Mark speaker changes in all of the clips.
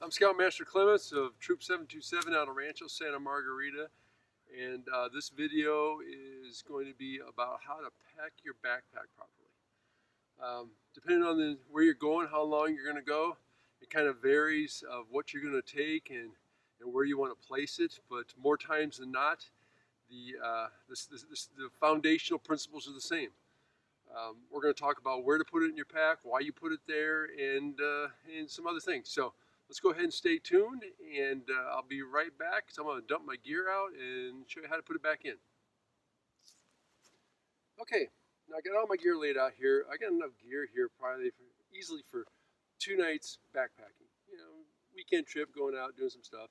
Speaker 1: I'm Scoutmaster Clements of Troop 727 out of Rancho Santa Margarita, and this video is going to be about how to pack your backpack properly. Depending on where you're going, how long you're going to go, it kind of varies of what you're going to take and where you want to place it, but more times than not, the foundational principles are the same. We're going to talk about where to put it in your pack, why you put it there, and some other things. So let's go ahead and stay tuned, and I'll be right back. So I'm going to dump my gear out and show you how to put it back in. Okay, now I got all my gear laid out here. I got enough gear here probably easily for 2 nights backpacking. You know, weekend trip, going out, doing some stuff.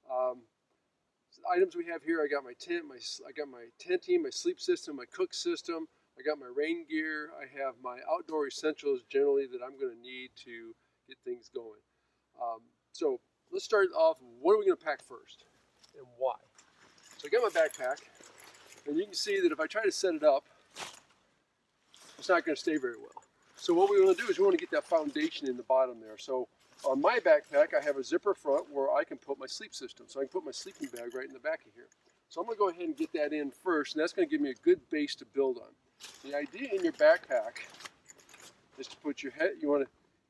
Speaker 1: So items we have here, I got my tent, I got my tenting, my sleep system, my cook system. I got my rain gear. I have my outdoor essentials generally that I'm going to need to get things going. So let's start off. What are we going to pack first and why? So I got my backpack, and you can see that if I try to set it up, it's not going to stay very well. So what we want to do is we want to get that foundation in the bottom there. So on my backpack, I have a zipper front where I can put my sleep system. So I can put my sleeping bag right in the back of here. So I'm going to go ahead and get that in first, and that's going to give me a good base to build on. The idea in your backpack is to put your head, if you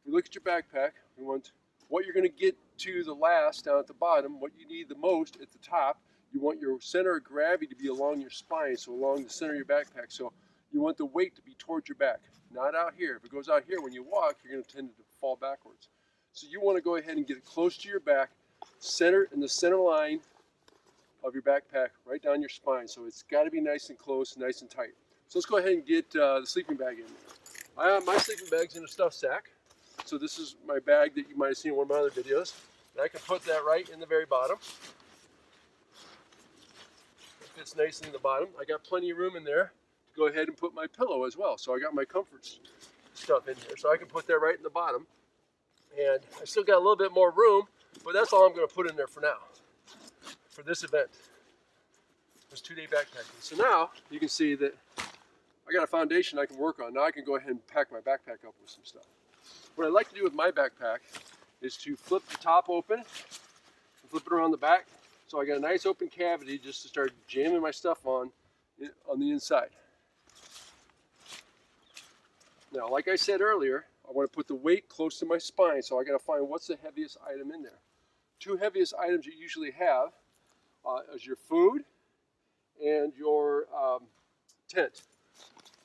Speaker 1: look at your backpack, you want what you're going to get to the last down at the bottom, what you need the most at the top. You want your center of gravity to be along your spine, so along the center of your backpack. So you want the weight to be towards your back, not out here. If it goes out here when you walk, you're going to tend to fall backwards. So you want to go ahead and get it close to your back, center in the center line of your backpack, right down your spine. So it's got to be nice and close, nice and tight. So let's go ahead and get the sleeping bag in there. My sleeping bag's in a stuff sack. So this is my bag that you might have seen in one of my other videos. And I can put that right in the very bottom. It fits nicely in the bottom. I got plenty of room in there to go ahead and put my pillow as well. So I got my comfort stuff in here. So I can put that right in the bottom. And I still got a little bit more room, but that's all I'm going to put in there for now, for this event, this 2-day backpacking. So now you can see that I got a foundation I can work on. Now I can go ahead and pack my backpack up with some stuff. What I like to do with my backpack is to flip the top open and flip it around the back. So I got a nice open cavity just to start jamming my stuff on the inside. Now, like I said earlier, I want to put the weight close to my spine, so I got to find what's the heaviest item in there. 2 heaviest items you usually have is your food and your tent.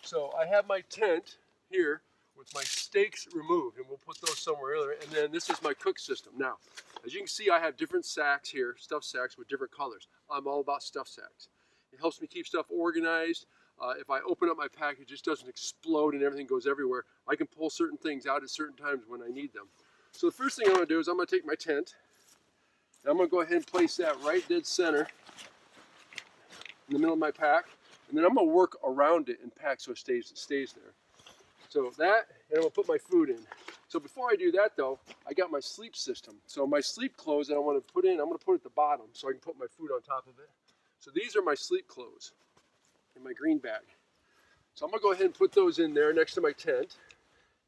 Speaker 1: So I have my tent here with my stakes removed, and we'll put those somewhere other. And then this is my cook system. Now, as you can see, I have different sacks here, stuff sacks with different colors. I'm all about stuff sacks. It helps me keep stuff organized. If I open up my pack, it just doesn't explode and everything goes everywhere. I can pull certain things out at certain times when I need them. So the first thing I'm going to do is I'm going to take my tent, and I'm going to go ahead and place that right dead center in the middle of my pack. And then I'm going to work around it and pack so it stays there. So that, and I'm going to put my food in. So before I do that though, I got my sleep system. So my sleep clothes that I want to put in, I'm going to put it at the bottom so I can put my food on top of it. So these are my sleep clothes in my green bag. So I'm going to go ahead and put those in there next to my tent.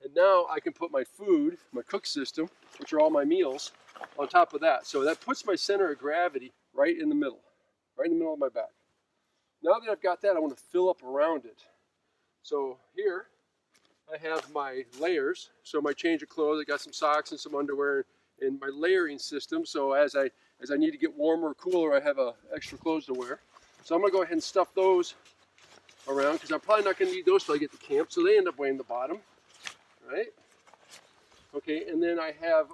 Speaker 1: And now I can put my food, my cook system, which are all my meals, on top of that. So that puts my center of gravity right in the middle of my back. Now that I've got that, I want to fill up around it. So here I have my layers. So my change of clothes, I got some socks and some underwear and my layering system. So as I need to get warmer or cooler, I have extra clothes to wear. So I'm going to go ahead and stuff those around because I'm probably not going to need those till I get to camp. So they end up way in the bottom, right? Okay, and then I have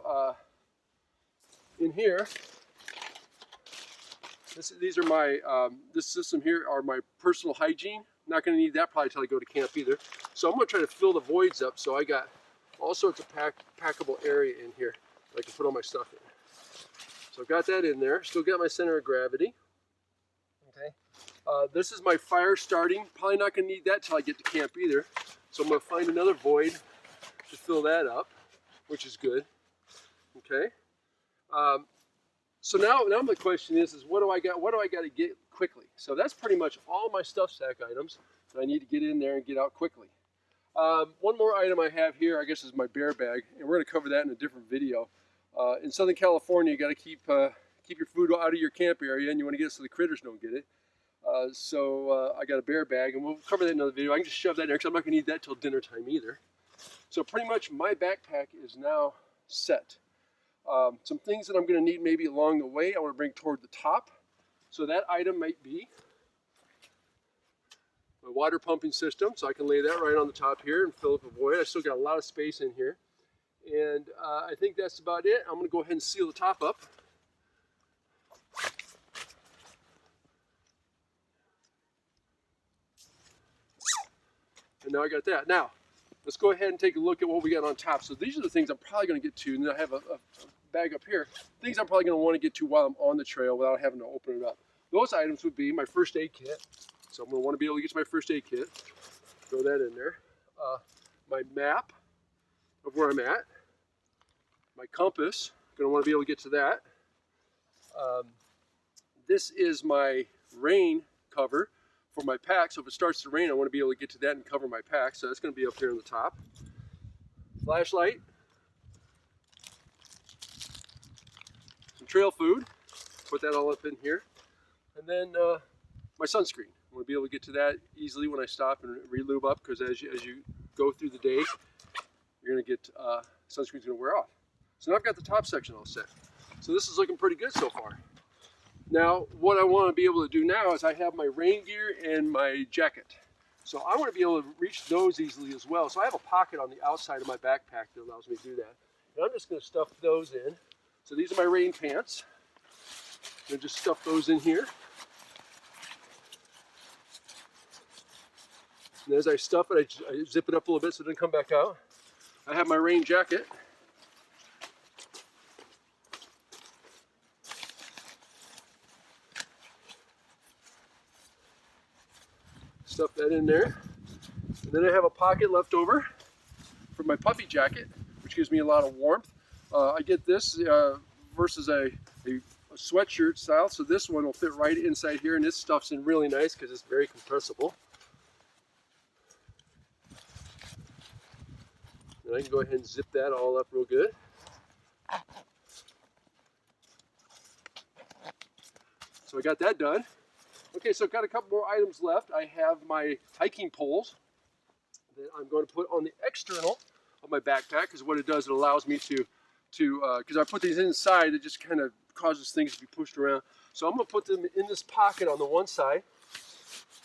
Speaker 1: in here, these are my, this system here are my personal hygiene. Not going to need that probably till I go to camp either. So I'm going to try to fill the voids up. So I got all sorts of packable area in here that I can put all my stuff in. So I've got that in there. Still got my center of gravity. Okay. This is my fire starting. Probably not going to need that till I get to camp either. So I'm going to find another void to fill that up, which is good. Okay. So now my question is what do I got to get quickly? So that's pretty much all my stuff sack items that I need to get in there and get out quickly. One more item I have here, I guess, is my bear bag, and we're going to cover that in a different video. In Southern California, you got to keep your food out of your camp area, and you want to get it so the critters don't get it. I got a bear bag, and we'll cover that in another video. I can just shove that in there because I'm not going to need that till dinner time either. So pretty much my backpack is now set. Some things that I'm going to need maybe along the way I want to bring toward the top. So that item might be my water pumping system, so I can lay that right on the top here and fill up a void. I still got a lot of space in here. And I think that's about it. I'm going to go ahead and seal the top up. And now I got that. Now, let's go ahead and take a look at what we got on top. So these are the things I'm probably going to get to. And then I have a bag up here. Things I'm probably going to want to get to while I'm on the trail without having to open it up. Those items would be my first aid kit. So I'm going to want to be able to get to my first aid kit. Throw that in there. My map of where I'm at. My compass. Going to want to be able to get to that. This is my rain cover for my pack. So if it starts to rain, I want to be able to get to that and cover my pack. So that's going to be up here on the top. Flashlight. Some trail food. Put that all up in here. And then my sunscreen. I want to be able to get to that easily when I stop and re-lube up, because as you go through the day, you're going to get, sunscreen's going to wear off. So now I've got the top section all set. So this is looking pretty good so far. Now, what I want to be able to do now is I have my rain gear and my jacket. So I want to be able to reach those easily as well. So I have a pocket on the outside of my backpack that allows me to do that. And I'm just going to stuff those in. So these are my rain pants. I'm going to just stuff those in here. And as I stuff it, I zip it up a little bit so it doesn't come back out. I have my rain jacket. Stuff that in there. And then I have a pocket left over for my puffy jacket, which gives me a lot of warmth. I get this versus a sweatshirt style, so this one will fit right inside here, and this stuff's in really nice because it's very compressible. And I can go ahead and zip that all up real good. So I got that done. Okay, so I've got a couple more items left. I have my hiking poles that I'm going to put on the external of my backpack, because what it does, it allows me to because I put these inside, it just kind of causes things to be pushed around. So I'm going to put them in this pocket on the one side,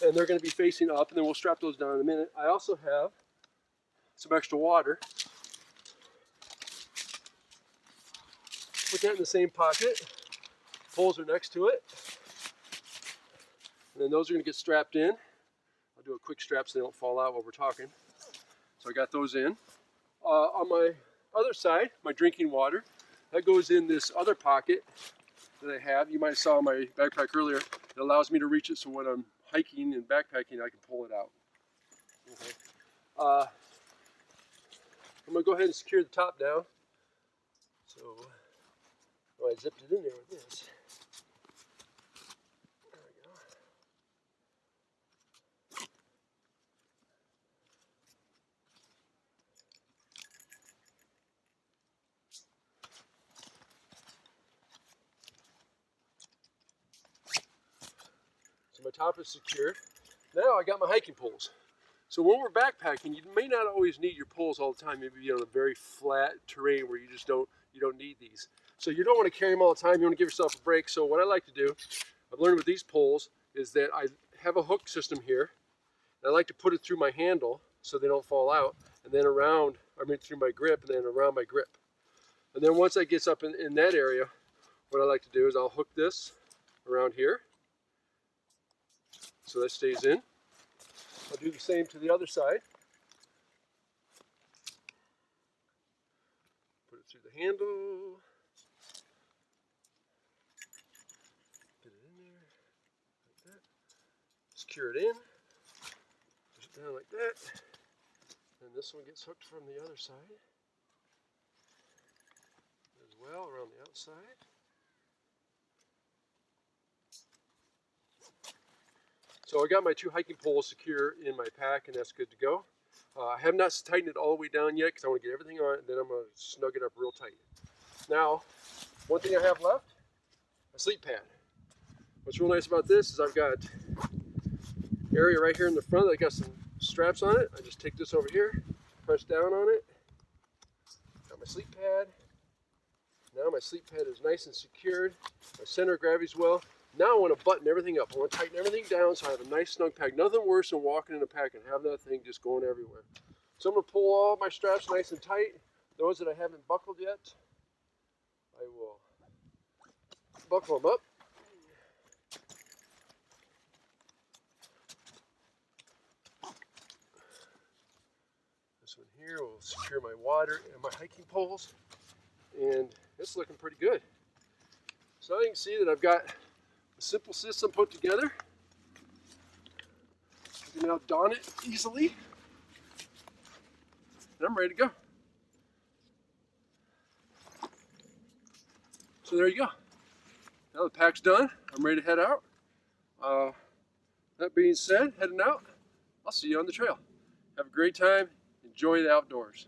Speaker 1: and they're going to be facing up, and then we'll strap those down in a minute. I also have some extra water. Put that in the same pocket. Poles are next to it. And then those are going to get strapped in. I'll do a quick strap so they don't fall out while we're talking. So I got those in. On my other side, my drinking water, that goes in this other pocket that I have. You might have saw my backpack earlier. It allows me to reach it, so when I'm hiking and backpacking, I can pull it out. Okay. I'm going to go ahead and secure the top down. So I zipped it in there with this. There we go. So my top is secured. Now I got my hiking poles. So when we're backpacking, you may not always need your poles all the time. Maybe you're on a very flat terrain where you don't need these. So you don't want to carry them all the time. You want to give yourself a break. So what I like to do, I've learned with these poles, is that I have a hook system here. And I like to put it through my handle so they don't fall out, and then through my grip, and then around my grip. And then once that gets up in that area, what I like to do is I'll hook this around here, so that stays in. I'll do the same to the other side. Put it through the handle. Get it in there, like that. Secure it in. Push it down like that. And this one gets hooked from the other side as well, around the outside. So I got my two hiking poles secure in my pack, and that's good to go. I have not tightened it all the way down yet because I want to get everything on it, and then I'm going to snug it up real tight. Now, one thing I have left, a sleep pad. What's real nice about this is I've got area right here in the front that I got some straps on it. I just take this over here, press down on it. Got my sleep pad. Now my sleep pad is nice and secured. My center of gravity is well. Now I want to button everything up. I want to tighten everything down so I have a nice snug pack. Nothing worse than walking in a pack and having that thing just going everywhere. So I'm going to pull all my straps nice and tight. Those that I haven't buckled yet, I will buckle them up. This one here will secure my water and my hiking poles. And it's looking pretty good. So you can see that I've got a simple system put together. I can now don it easily. And I'm ready to go. So there you go. Now the pack's done. I'm ready to head out. That being said, heading out, I'll see you on the trail. Have a great time. Enjoy the outdoors.